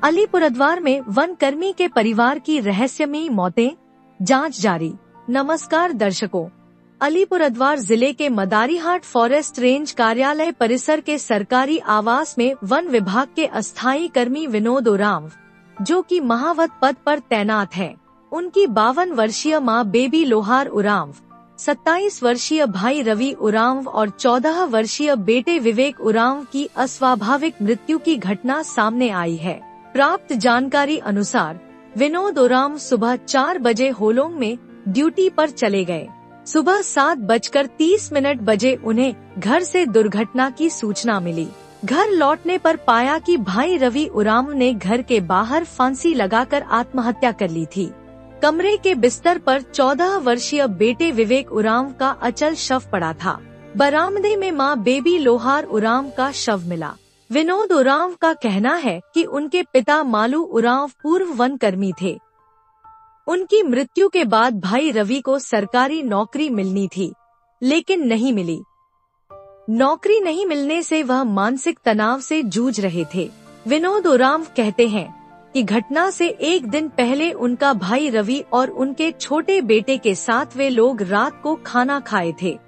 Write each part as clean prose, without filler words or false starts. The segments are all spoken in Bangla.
अलीपुरद्वार में वन कर्मी के परिवार की रहस्यमयी मौतें, जांच जारी। नमस्कार दर्शकों, अलीपुरद्वार जिले के मदारीहाट फॉरेस्ट रेंज कार्यालय परिसर के सरकारी आवास में वन विभाग के अस्थायी कर्मी विनोद उरांव, जो कि महावत पद पर तैनात हैं, उनकी 52 वर्षीय मां बेबी लोहार उरांव, 27 वर्षीय भाई रवि उरांव और 14 वर्षीय बेटे विवेक उरांव की अस्वाभाविक मृत्यु की घटना सामने आई है। प्राप्त जानकारी अनुसार विनोद उरांव सुबह 4 बजे होलोंग में ड्यूटी पर चले गए। सुबह 7:30 बजे उन्हें घर से दुर्घटना की सूचना मिली। घर लौटने पर पाया कि भाई रवि उरांव ने घर के बाहर फांसी लगाकर आत्महत्या कर ली थी। कमरे के बिस्तर पर 14 वर्षीय बेटे विवेक उरांव का अचल शव पड़ा था। बरामदे में मां बेबी लोहार उरांव का शव मिला। विनोद उरांव का कहना है कि उनके पिता मालू उरांव पूर्व वन कर्मी थे। उनकी मृत्यु के बाद भाई रवि को सरकारी नौकरी मिलनी थी, लेकिन नहीं मिली। नौकरी नहीं मिलने से वह मानसिक तनाव से जूझ रहे थे। विनोद उरांव कहते हैं कि घटना से एक दिन पहले उनका भाई रवि और उनके छोटे बेटे के साथ वे लोग रात को खाना खाए थे।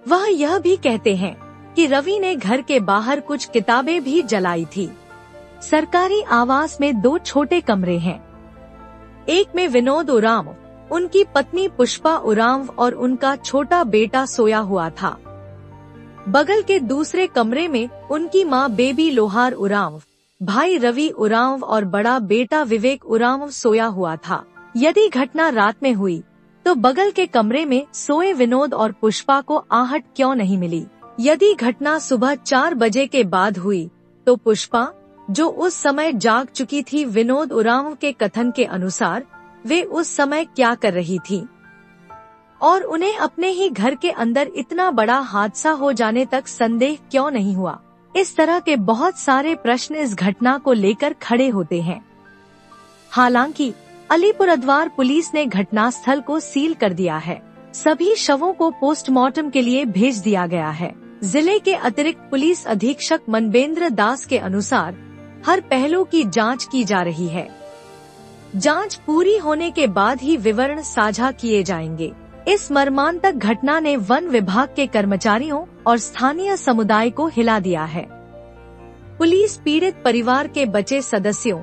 वह यह भी कहते हैं कि रवि ने घर के बाहर कुछ किताबें भी जलाई थी। सरकारी आवास में 2 छोटे कमरे हैं। एक में विनोद उरांव, उनकी पत्नी पुष्पा उरांव और उनका छोटा बेटा सोया हुआ था। बगल के दूसरे कमरे में उनकी मां बेबी लोहार उरांव, भाई रवि उरांव और बड़ा बेटा विवेक उरांव सोया हुआ था। यदि घटना रात में हुई तो बगल के कमरे में सोए विनोद और पुष्पा को आहट क्यों नहीं मिली? यदि घटना सुबह 4 बजे के बाद हुई तो पुष्पा, जो उस समय जाग चुकी थी, विनोद उरांव के कथन के अनुसार वे उस समय क्या कर रही थी और उन्हें अपने ही घर के अंदर इतना बड़ा हादसा हो जाने तक संदेह क्यों नहीं हुआ? इस तरह के बहुत सारे प्रश्न इस घटना को लेकर खड़े होते हैं। हालांकि अलीपुरद्वार पुलिस ने घटनास्थल को सील कर दिया है। सभी शवों को पोस्टमार्टम के लिए भेज दिया गया है। जिले के अतिरिक्त पुलिस अधीक्षक मनबेंद्र दास के अनुसार हर पहलू की जांच की जा रही है। जांच पूरी होने के बाद ही विवरण साझा किए जाएंगे। इस मर्मांतक घटना ने वन विभाग के कर्मचारियों और स्थानीय समुदाय को हिला दिया है। पुलिस पीड़ित परिवार के बचे सदस्यों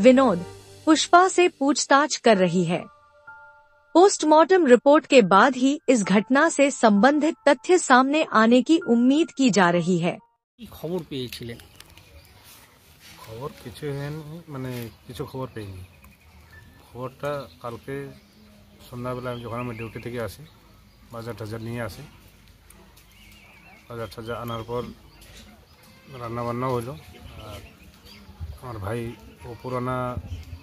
विनोद, पुष्पा से पूछताछ कर रही है। पोस्टमार्टम रिपोर्ट के बाद ही इस घटना से संबंधित तथ्य सामने आने की उम्मीद की जा रही है। খবর পেয়েছিলেন? খবর কিছু হয়নি, মানে কিছু খবর পেইনি। খবরটা কালকে সন্ধ্যাবেলা যখন আমি ডিউটি থেকে আসি, বাজার টাজার নিয়ে আসি। বাজার টাজার আনার পর রান্নাবান্নাও হলো। আর আমার ভাই ও পুরানা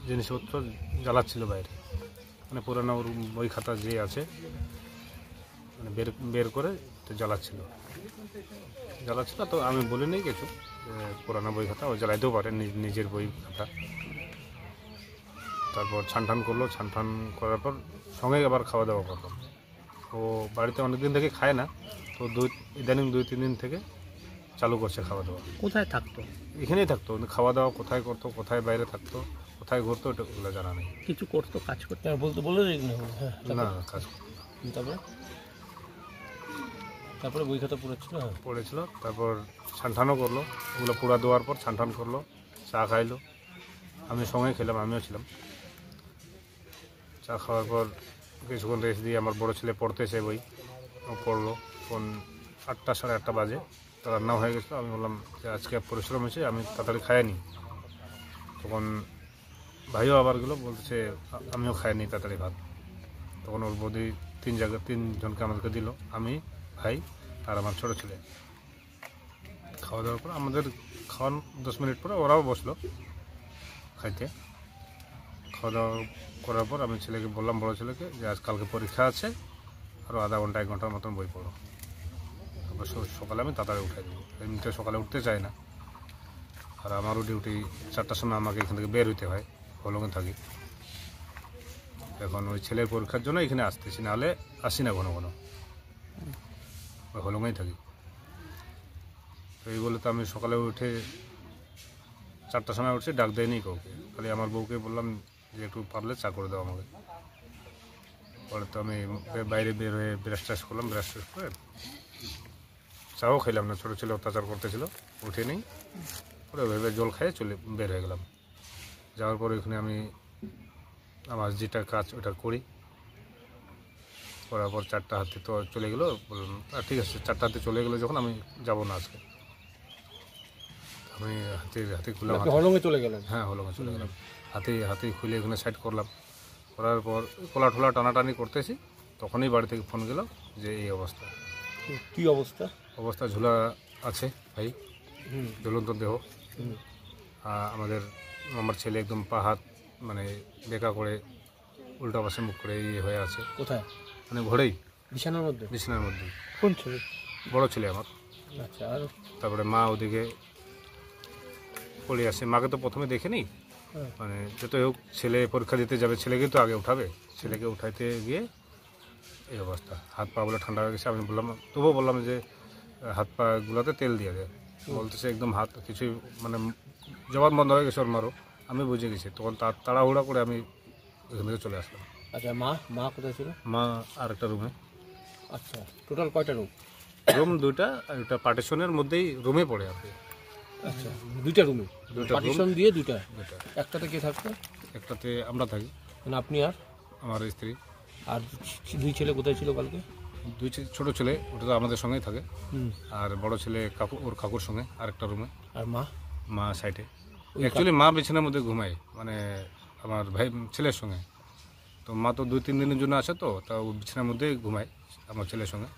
জিনিসপত্র জ্বালাচ্ছিল বাইরে, মানে পুরানো ওর বই খাতা যে আছে মানে বের করে তো জ্বালাচ্ছিল। তো আমি বলিনি কিছু, পুরানো বই খাতা ও জ্বালাইতেও পারে, নিজের বই খাতা। তারপর ছানটান করলো, ছানটান করার পর সঙ্গে আবার খাওয়া দাওয়া করলো। ও বাড়িতে অনেকদিন থেকে খায় না, তো ইদানিং 2-3 দিন থেকে চালু করছে খাওয়া দাওয়া। কোথায় থাকতো? এখানেই থাকতো। খাওয়া দাওয়া কোথায় করতো, কোথায় বাইরে থাকতো, কোথায় ঘুরতো, ওগুলো জানা নেই। কিছু করতো, কাজ করতো বলে না, কাজ করতো। তারপরে বই খাতা পড়েছিল। তারপর ছানটানও করলো, ওগুলো পোড়া দেওয়ার পর ছানটান করলো, চা খাইলো। আমি সঙ্গে খেলাম, আমিও ছিলাম। চা খাওয়ার পর কিছুক্ষণ রেস্ট দিয়ে আমার বড় ছেলে পড়তেছে বই, ও পড়লো। কোন 8টা 8:30 বাজে, তো রান্না হয়ে গেছিলো। আমি বললাম যে আজকে পরিশ্রম হয়েছে, আমি তাড়াতাড়ি খাইনি। তখন ভাইও আবার গেলো, বলছে আমিও খাইনি তাড়াতাড়ি ভাত। তখন ওর বৌদি 3 জনকে আমাদেরকে দিল, আমি, ভাই আর আমার ছোটো ছেলে। খাওয়া দাওয়ার পর আমাদের খাওয়ান 10 মিনিট পরে ওরাও বসলো খাইতে। খাওয়া দাওয়া করার পর আমি ছেলেকে বললাম, বড়ো ছেলেকে, যে আজ কালকে পরীক্ষা আছে, আরও আধা ঘন্টা 1 ঘন্টার মতন বই পড়ো। তারপর সকালে আমি তাড়াতাড়ি উঠাই দেবো। এমনিতে সকালে উঠতে চাই না, আর আমারও ডিউটি 4টার সময় আমাকে এখান থেকে বের হইতে হয়, হলঙে থাকি। এখন ওই ছেলের পরীক্ষার জন্য এখানে আসতেছি, নাহলে আসি না ঘন ঘন, হলঙেই থাকি। তো এই বলে তো আমি সকালে উঠে 4টার সময় উঠছি, ডাক দেয়নি কাউকে, খালি আমার বউকে বললাম যে একটু পারলে চা করে দাও আমাকে। পরে তো আমি বাইরে বের হয়ে ব্রাশ ট্রাশ করলাম, ব্রাশ ট্রাশ করে চাও খাইলাম না, ছোটো ছেলে অত্যাচার করতেছিল, উঠে নেই, পরে ওইভাবে জল খেয়ে চলে বের হয়ে গেলাম। যাওয়ার পরে ওখানে আমি আমার যেটা কাজ ওটা করি, করার পর 4টা হাতে তো চলে গেলো, বললাম ঠিক আছে 4টা হাতে চলে গেলো যখন আমি যাবো না আজকে। আমি হাতে খুললাম, হলঙ্গে চলে গেলেন? হ্যাঁ হলঙ্গে চলে গেলাম, হাতে খুলে ওখানে সাইড করলাম, করার পর কলা ঠোলা টানাটানি করতেছি, তখনই বাড়ি থেকে ফোন গেল যে এই অবস্থা। কি অবস্থা? অবস্থা ঝুলা আছে ভাই, ঝুলন্ত দেহ। আমার ছেলে একদম পা হাত মানে বেঁকা করে উল্টা পাশে মুখ করে ইয়ে হয়ে আছে। কোথায়? মানে ঘরেই, বিছানার মধ্যে? বিছানার মধ্যে। কোন ছেলে? বড় ছেলে আমার। আচ্ছা, আর তারপরে মা ওদিকে পড়ে আসে, মাকে তো প্রথমে দেখেনি, মানে যতই হোক ছেলে পরীক্ষা দিতে যাবে, ছেলেকে তো আগে উঠাবে, ছেলেকে উঠাইতে গিয়ে এই অবস্থা, হাত পা বলে ঠান্ডা হয়ে গেছে। আমি বললাম, তবুও বললাম যে হাত পা গুলোতে তেল দিয়ে দেয়, বলতেছে একদম হাত কিছুই মানে জবান বন্ধ হয়ে গেছে ওর মারও। আমি বুঝে গেছি, তখন তাড়াহুড়া করে আমি এখান থেকে চলে আসলাম। আচ্ছা, মা কোথায় ছিল? মা আর একটা রুমে। আচ্ছা, টোটাল কয়টা রুম? রুম 2টা, ওটা পার্টিশনের মধ্যেই রুমে পড়ে আর কি। আচ্ছা, 2টা রুমে, পার্টিশন দিয়ে 2টা। একটাতে কে থাকতো? একটাতে আমরা থাকি, মানে আপনি আর আমার স্ত্রী। আর 2 ছেলে কোথায় ছিল কালকে? 2 ছোট ছেলে, ওটা তো আমাদের সঙ্গেই থাকে, আর বড় ছেলে ওর কাকুর সঙ্গে আরেকটা রুমে। আর মা সাইডে। অ্যাকচুয়ালি মা বিছানার মধ্যে ঘুমায়, মানে আমার ভাই ছেলের সঙ্গে। তো মা তো 2-3 দিনের জন্য আসে, তো ও বিছানার মধ্যে ঘুমায় আমার ছেলের সঙ্গে।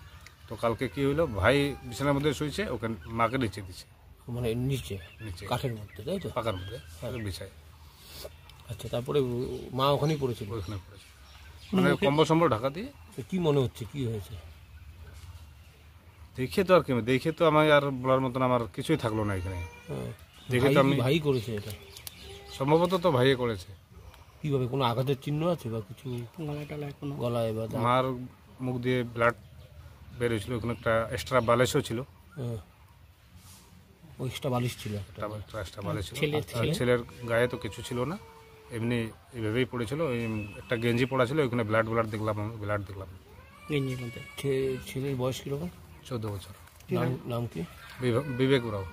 তো কালকে কি হইলো, ভাই বিছানার মধ্যে শুয়েছে, ওখানে মাকে নিচে দিচ্ছে, মানে নিচে কাঠের মধ্যে, তাই তো? পাকার মধ্যে বিছায়। আচ্ছা, তারপরে মা ওখানেই পড়েছিল? ওইখানে পড়েছে, মানে কম্বল সম্বল ঢাকা দিয়ে। কি মনে হচ্ছে, কি হয়েছে? দেখে তো আমি আর বলার মতন আমার কিছুই থাকলো না এখানে। দেখে তো আমি, ভাই করেছে এটা সম্ভবত তো ভাইয়ে করেছে। কিভাবে, কোনো আঘাতের চিহ্ন আছে বা কিছু? গলায় বা মার মুখ দিয়ে ব্লাড বেরোছিল, ওখানে একটা এক্সট্রা বালিশও ছিল। এক্সট্রা বালিশ ছিল? এক্সট্রা বালিশ ছিল। ছেলের গায়ে তো কিছু ছিল না, এমনি এইভাবেই পড়েছিল। একটা গেঞ্জি পড়া ছিল, ওইখানে ব্লাড দেখলাম। গেঞ্জির মধ্যে। ছেলের বয়স কিরকম? 14 বছর। নাম কি? বিবেক উরাও।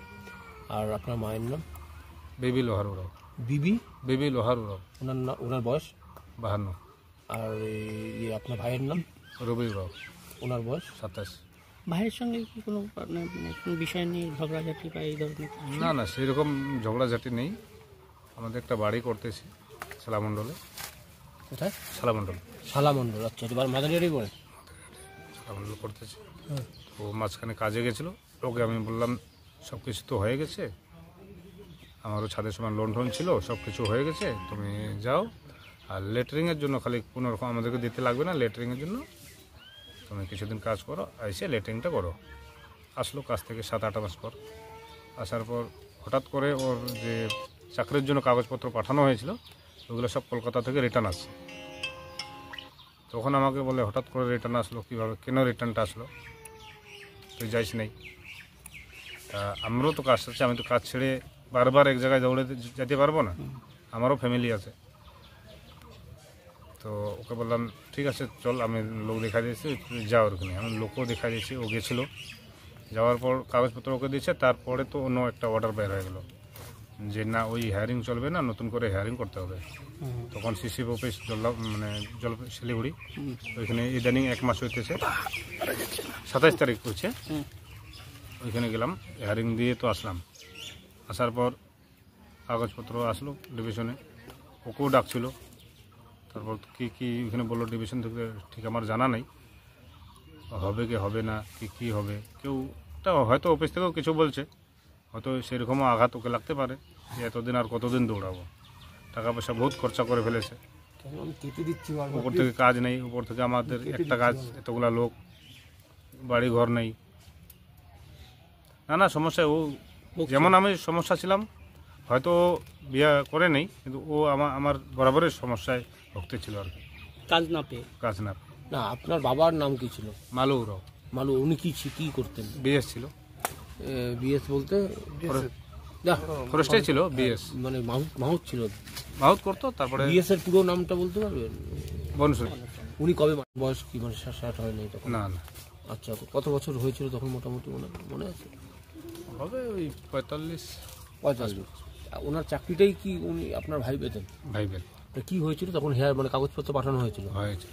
আর আপনার মায়ের নাম? বেবি লোহার উরাও। বেবি লোহার উরাও। ওনার বয়স? 52। আর আপনার ভাইয়ের নাম? রবি উরাও। ওনার বয়স? 27। ভাইয়ের সঙ্গে কি কোনো কোনো বিষয় নিয়ে ঝগড়াঝাটি বা এই ধরনের? না সেরকম ঝগড়াঝাটি নেই। আমাদের একটা বাড়ি করতেছি শালামণ্ডলে। কোথায়? শালামণ্ডল। আচ্ছা, এবার মাদারিয়ারই বলে শালামণ্ডল করতেছি। তো মাঝখানে কাজে গেছিলো, ওকে আমি বললাম সব কিছু তো হয়ে গেছে, আমারও ছাদের সময় লোন টোন ছিল, সব কিছু হয়ে গেছে, তুমি যাও, আর লেটারিংয়ের জন্য খালি কোনো রকম আমাদেরকে দিতে লাগবে না, লেটারিংয়ের জন্য তুমি কিছুদিন কাজ করো, এসে লেটারিংটা করো। আসলো কাজ থেকে 7-8 মাস পর। আসার পর হঠাৎ করে ওর যে চাকরির জন্য কাগজপত্র পাঠানো হয়েছিল, ওগুলো সব কলকাতা থেকে রিটার্ন আসছে। তখন আমাকে বলে হঠাৎ করে রিটার্ন আসলো, কীভাবে, কেন রিটার্নটা আসলো, তুই যাইস নাই? তা আমারও তো কাজ আছে, আমি তো কাজ ছেড়ে বারবার এক জায়গায় দৌড়ে যেতে পারবো না, আমারও ফ্যামিলি আছে। তো ওকে বললাম ঠিক আছে চল, আমি লোক দেখা দিয়েছি, তুই যাও ওখানে। আমি লোকও দেখা দিয়েছি, ও গেছিলো। যাওয়ার পর কাগজপত্র ওকে দিয়েছে, তারপরে তো অন্য একটা অর্ডার বের হয়ে গেল যে না, ওই হায়ারিং চলবে না, নতুন করে হায়ারিং করতে হবে। তখন সিসি অফিস শিলিগুড়ি, ওইখানে ইদানিং 1 মাস হইতেছে, 27 তারিখ হচ্ছে, ওইখানে গেলাম, হায়ারিং দিয়ে তো আসলাম। আসার পর কাগজপত্র আসলো ডিভিশনে, ওকেও ডাকছিল। তারপর কি ওইখানে বললো ডিভিশন থেকে, ঠিক আমার জানা নেই হবে কি হবে না, কি হবে, কেউ হয়তো অফিস থেকেও কিছু বলছে, হয়তো সেরকমও আঘাত ওকে লাগতে পারে যে এতদিন আর কতদিন দৌড়াবো, টাকা পয়সা বহুত খরচা করে ফেলেছে, উপর থেকে কাজ নেই, উপর থেকে আমাদের একটা কাজ, এতগুলা লোক, বাড়ি ঘর নেই, না সমস্যা। ও যেমন আমি সমস্যা ছিলাম, হয়তো বিয়ে করে নেই, কিন্তু ও আমার বরাবরের সমস্যায় ভুগতে ছিল আর কি, কাজ না পেয়ে। না, আপনার বাবার নাম কি ছিল? মালু উরাও। উনি কি করতেন? বিএস ছিল। বিএস বলতে না ফরেস্টে ছিল বিএস, মানে মাহুত ছিল। মাহুত করতো। তারপরে বিএস এর পুরো নামটা বলতে পারবেন? বনসুর। উনি কবে বয়স কি মানে 60 হয়নি তখন? না না, আচ্ছা, কত বছর হয়েছিল তখন মোটামুটি মনে আছে? হবে ওই 45। ওনার চাকরিটাই কি উনি আপনার ভাই পেতেন? ভাই বেল কি হয়েছিল তখন? হেয়ার মানে কাগজপত্র পাঠানো হয়েছিল, হয়েছিল।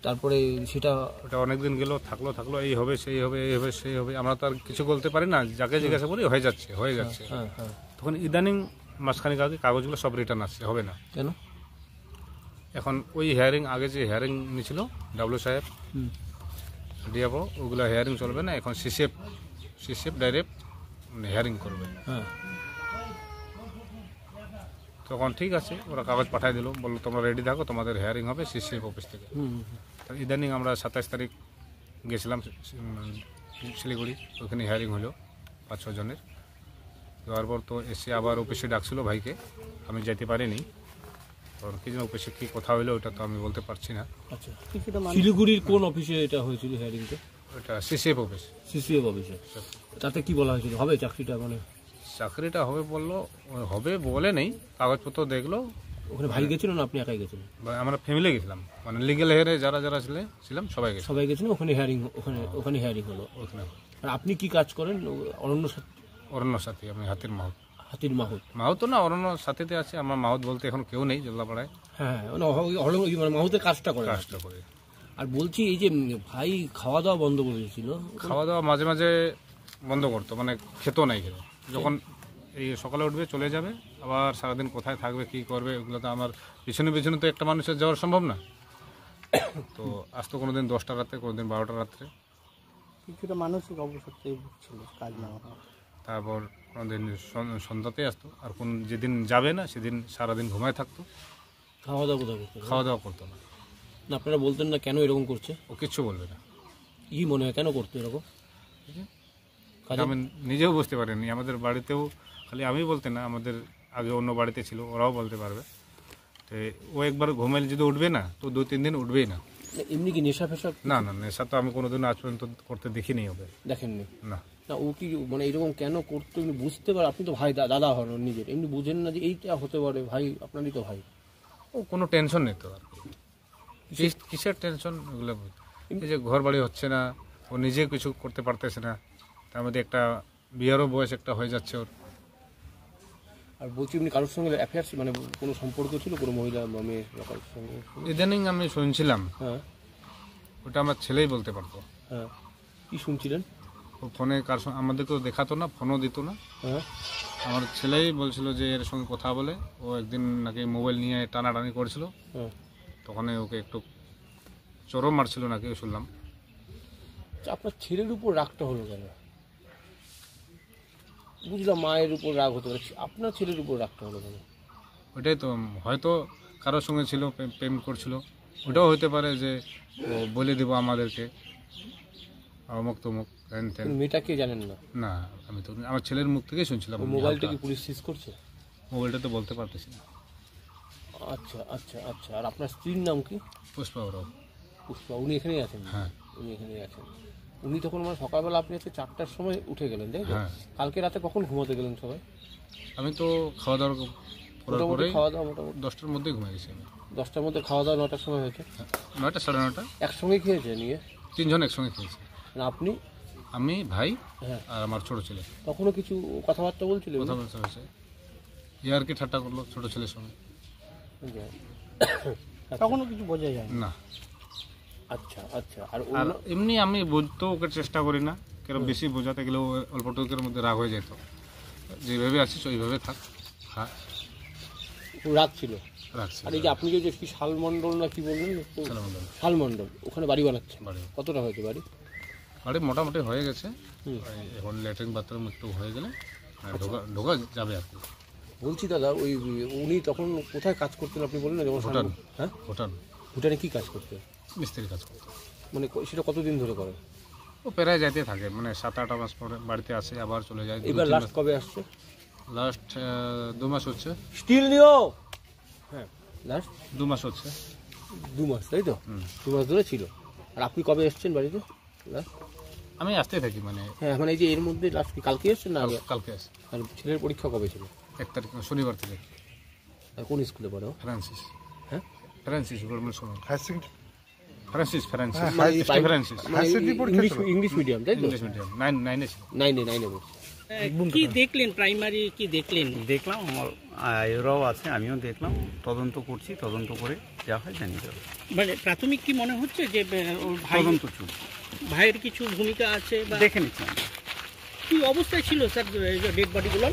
তারপরে সেটা ওটা অনেকদিন গেল, থাকলো এই হবে সেই হবে এই হবে সেই হবে, আমরা তো আর কিছু বলতে পারি না। যাকে জিজ্ঞাসা করি হয়ে যাচ্ছে হয়ে যাচ্ছে। হ্যাঁ হ্যাঁ। তখন ইদানিং মাঝখানিক আগে কাগজগুলো সব রিটার্ন আসছে, হবে না। কেন? এখন ওই হিয়ারিং, আগে যে হিয়ারিং নিয়েছিল ডাব্লিউ সাহেব ডিএফও, ওগুলো হিয়ারিং চলবে না। এখন সিসিএফ ডাইরেক্ট হিয়ারিং করবে। হ্যাঁ। তখন ঠিক আছে, ওরা কাগজ পাঠিয়ে দিল, বললো তোমরা রেডি থাকো, তোমাদের হিয়ারিং হবে সিসিএফ অফিস থেকে। ইদানিং আমরা 27 তারিখ গেছিলাম শিলিগুড়ি, ওখানে হিয়ারিং হলো 5-6 জনের। যাওয়ার পর তো এসে আবার অফিসে ডাকছিল ভাইকে, আমি যেতে পারিনি। আর কি যেন অফিসে কী কথা হলো ওটা তো আমি বলতে পারছি না। আচ্ছা, শিলিগুড়ির কোন অফিসে এটা হয়েছিল হিয়ারিংটা? ওটা সিসিএফ অফিস। সিসিএফ অফিসে। তাতে কি বলা হয়েছিল, হবে চাকরিটা? মানে চাকরিটা হবে বললো, হবে বলে নেই, কাগজপত্র দেখলো। ওখানে ভাই গেছিল না আপনি একাই গেছিলেন? আমরা ফ্যামিলি গেছিলাম, মানে লিগেল হেয়ারে যারা যারা ছিলাম সবাই গেছিলাম। সবাই গেছিলেন ওখানে হিয়ারিং? ওখানে হিয়ারিং হলো। ওখানে আর আপনি কি কাজ করেন? অরণ্য সাথী, আমি হাতির মাহুত। হাতির মাহুত? মাহুত না, অরণ্য সাথীতে আছে। আমার মাহুত বলতে এখন কেউ নেই জল্লাপাড়ায়। হ্যাঁ, মানে মাহুতের কাজটা করে। আর বলছি, এই যে ভাই খাওয়া দাওয়া বন্ধ করে দিয়েছিল? খাওয়া দাওয়া মাঝে মাঝে বন্ধ করতো, মানে খেতো নাই। খেতো যখন এই সকালে উঠবে চলে যাবে, আবার সারাদিন কোথায় থাকবে কি করবে ওগুলো তো আমার পিছনে পিছনে তো একটা মানুষের যাওয়া সম্ভব না। তো আসতো কোনোদিন 10টা রাতে, কোনোদিন 12টা রাত্রে। কিছুটা মানসিক অবসাদে ভুগছিল, কাজ না হওয়া। তারপর কোনোদিন সন্ধ্যাতে আসতো, আর কোন যেদিন যাবে না সেদিন সারাদিন ঘুমায় থাকতো। খাওয়া দাওয়া কোথায় করতো? খাওয়া দাওয়া করতো না। না, আপনারা বলতেন না কেন এরকম করছে? ও কিচ্ছু বলবে না। কি মনে হয় কেন করতো এরকম? আমি নিজেও বুঝতে পারিনি। আমাদের বাড়িতেও খালি আমি বলতে না, আমাদের আগে অন্য বাড়িতে ছিল, ওরাও বলতে পারবে। তো ও একবার ঘুমাইলে যদি উঠবে না তো 2-3 দিন উঠবেই না। এমনি কি নেশা ফেশা? না না, নেশা তো আমি কোনোদিন আজ পর্যন্ত করতে দেখিনি ওকে। দেখেননি? না না, ও কি মানে এরকম কেন করতো এমনি বুঝতে পারে? আপনি তো ভাই, দাদা হন নিজের, এমনি বুঝেন না যে এইটা হতে পারে? ভাই আপনারই তো ভাই। ও কোনো টেনশন নেই তো আর কি। কিসের টেনশন ওগুলো? এই যে ঘর বাড়ি হচ্ছে না, ও নিজে কিছু করতে পারতেছে না, তার মধ্যে একটা বিয়েরও বয়স একটা হয়ে যাচ্ছে ওর। আর বলছি, এমনি কারোর সঙ্গে অ্যাফেয়ার্স মানে কোনো সম্পর্ক ছিল কোনো মহিলা বা মেয়ের কারোর সঙ্গে? ইদানিং আমি শুনছিলাম, হ্যাঁ। ওটা আমার ছেলেই বলতে পারতো। হ্যাঁ, কি শুনছিলেন? ও ফোনে কার সঙ্গে আমাদেরকেও দেখাতো না, ফোনও দিত না। হ্যাঁ। আমার ছেলেই বলছিল যে এর সঙ্গে কথা বলে। ও একদিন নাকি মোবাইল নিয়ে টানাটানি করেছিল, হ্যাঁ। তখন ওকে একটু চরম মারছিল নাকি শুনলাম। আপনার ছেলের উপর রাগটা হলো কেন? বুঝলাম মায়ের উপর রাগ হতে পারে, আপনার ছেলের উপর রাগটা হলো কেন? ওইটাই তো, হয়তো কারোর সঙ্গে ছিল, প্রেম করছিল। ওটাও হতে পারে যে ও বলে দেবো আমাদেরকে অমুক তমুক হ্যান ত্যান। মেয়েটাকে জানেন না? না, আমি তো আমার ছেলের মুখ থেকেই শুনছিলাম। মোবাইলটা কি পুলিশ সিজ করছে? মোবাইলটা তো বলতে পারতেছি না। আচ্ছা আচ্ছা আচ্ছা। আর আপনার স্ত্রীর নাম কি? পুষ্পা ওরাও। পুষ্পা, উনি এখানেই আছেন? হ্যাঁ। উনি এখানেই আছেন। উনি তখন মানে সকালবেলা আপনি হচ্ছে 4টার সময় উঠে গেলেন, তাই তো? হ্যাঁ। কালকে রাতে কখন ঘুমাতে গেলেন সবাই? আমি তো খাওয়া দাওয়া করার মোটামুটি পরে খাওয়া দাওয়া মোটামুটি 10টার মধ্যেই ঘুমিয়ে গেছি আমি। 10টার মধ্যে খাওয়া দাওয়া 9টার সময় হয়েছে? 9টা 9:30। একসঙ্গে খেয়েছে নিয়ে? 3 জন একসঙ্গে খেয়েছি। না আপনি? আমি, ভাই হ্যাঁ। আর আমার ছোট ছেলে। তখনও কিছু কথাবার্তা বলছিল? কথা বলতে হয়েছে, ইয়ার কি ঠাট্টা করলো ছোট ছেলের সঙ্গে। তখনও কিছু বোঝা যায় না। আচ্ছা আচ্ছা। আর আর এমনি আমি বুঝতেও ওকে চেষ্টা করি না, কেন বেশি বোঝাতে গেলেও অল্পটুকের মধ্যে রাগ হয়ে যেত। যেভাবে আছিস ওইভাবে থাক, হ্যাঁ রাগ ছিল? রাখছি। আর এই যে আপনি যে কি শালমণ্ডল না কি বললেন? শালমণ্ডল। শালমণ্ডল, ওখানে বাড়ি বানাচ্ছেন? বাড়ি কতটা হয়েছে বাড়ি? বাড়ি মোটামুটি হয়ে গেছে। এখন ল্যাট্রিন বাথরুম একটু হয়ে গেলে ঢোকা যাবে আর কি। বলছি দাদা, ওই উনি তখন কোথায় কাজ করতেন আপনি বললেন? যেমন ভুটান। হ্যাঁ, ভুটান। ভুটানে কি কাজ করতেন? মিস্ত্রি কাজ করতো। মানে সেটা কতদিন ধরে করেন? ও প্রায় যাইতে থাকে, মানে 7-8 মাস পরে বাড়িতে আসে, আবার চলে যায়। এবার লাস্ট কবে আসছে? লাস্ট 2 মাস হচ্ছে। স্টিল নিও। হ্যাঁ, লাস্ট 2 মাস হচ্ছে। 2 মাস, তাই তো? 2 মাস ধরে ছিল। আর আপনি কবে এসেছেন বাড়িতে লাস্ট? আমি আসতেই থাকি মানে হ্যাঁ মানে এই যে এর মধ্যে লাস্ট কালকে এসছেন না আগে? কালকে আসি আর ছেলের পরীক্ষা কবে ছিল? 1 তারিখ শনিবার থেকে। আর কোন স্কুলে পড়ো? ফ্রান্সিস, হ্যাঁ Francis government school, higher secondary Francis Francis মানে এই প্রাইভেট- ফ্রান্সিস মানে ইংলিশ মিডিয়াম তাই তো? ইংলিশ মিডিয়াম 9 ছিল। নাইনে কি দেখলেন, প্রাইমারি কি দেখলেন? দেখলাম, আমার এরাও আছে, আমিও দেখলাম, তদন্ত করছি, তদন্ত করে যা হয় জানিয়ে দেবো। মানে প্রাথমিক কি মনে হচ্ছে যে ওর ভাই তদন্ত চলছে, ভাইয়ের কিছু ভূমিকা আছে বা দেখে নিচ্ছি আমরা। কি অবস্থায় ছিল স্যার ডেড বডিগুলো?